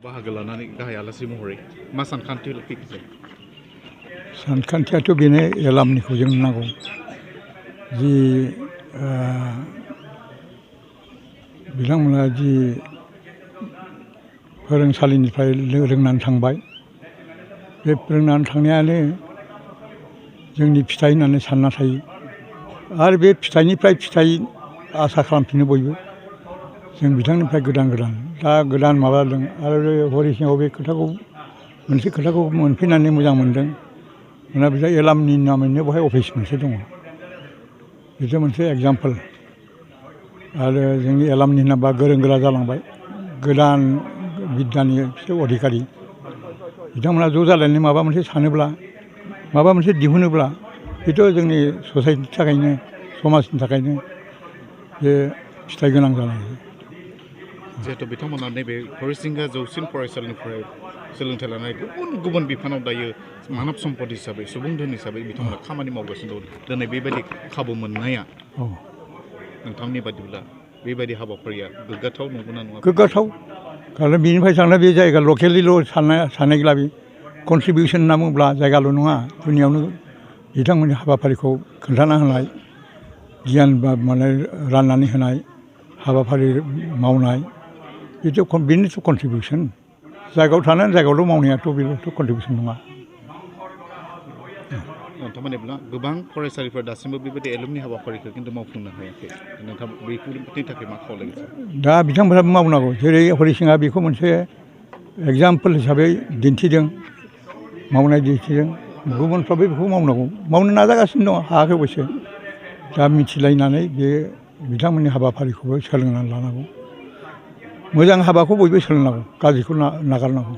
बाहागो लानानै गाहाय आलासि महरै मा सानखान्थि फैखो? सानखान्थियाथ' बेनो एलार्मनिखौ जों नांगौ जि बिथांमोना जि फोरोंसालिनिफ्राय रोंनानै थांबाय बे रोंनानै थांनायानो जोंनि फिथाइ होननानै सानना थायो आरो बे फिथाइनिफ्राय फिथाइ आसा खालामफिनो बयबो जों बिथांनिफ्राय गोदान माबादों आरो हरिसिङाव बे खोथाखौ मोनसे खोथाखौ मोनफैनानै मोजां मोनदों मानोना बिहा एलार्मनि नामैनो बेवहाय अफिस मोनसे दङ बेथ' मोनसे एग्जाम्पोल आरो जोंनि एलार्मनि नामा गोरों गोरा जालांबाय गोदान बिद्यानि बिसोर अधिखारि बिथांमोना ज' जालायनानै माबा मोनसे सानोब्ला माबा मोनसे दिहुनोब्ला बेथ' जोंनि ससाइटिनि थाखायनो समाजनि थाखायनो बे फिथाइ गोनां जालाङो जिहेतु बिथांमोना नैबे हरिसिंगा जौसिन फरायसालिनिफ्राय सोलोंथाइ लानाय गुबुन बिफानाव दायो मानब सम्पद हिसाबै सुबुं धोन हिसाबै बिथांमोना खामानि मावगासिनो दं दिनै बेबायदि खाबु मोननाया नोंथांनि बादिब्ला बेबायदि हाबाफारिया गोग्गाथाव नंगौना नङा? गोग्गाथाव खारन बेनिफ्राय थांनाय बे जायगा लकेलिल' साननायब्ला बे कन्ट्रिबिउसन होनना बुङोब्ला जायगाल' नङा दुनियावनो बिथांमोननि हाबाफारिखौ खोन्थाना होनाय गियान माने राननानै होनाय हाबाफारि मावनाय बेनोथ' कन्ट्रिबिउसन जायगायाव थानानै जायगायावल' मावनायाथ' बेथ' कन्ट्रिबिउसन नङा। नोंथांमोननिब्ला गोबां फरायसालिफोर दासिमबो बेबायदि एलुमनि हाबाफारिखौ खिन्थु मावफुंनो हायाखै नोंथां बेफोरनि थाखाय मा खावलायगोन? दा बिथांमोनहाबो मावनांगौ जेरै हरिसिङा बेखौ मोनसे एग्जाम्पोल हिसाबै दिन्थिदों मावनाय दिन्थिदों गुबुनफ्राबो बेखौ मावनांगौ मावनो नाजागासिनो दङ हायाखै अबयसे दा मिथिलायनानै बे बिथांमोननि हाबाफारिखौबो सोलोंनानै लानांगौ मोजां हाबाखौ बयबो सोलोंनांगौ गाज्रिखौ नागारनांगौ।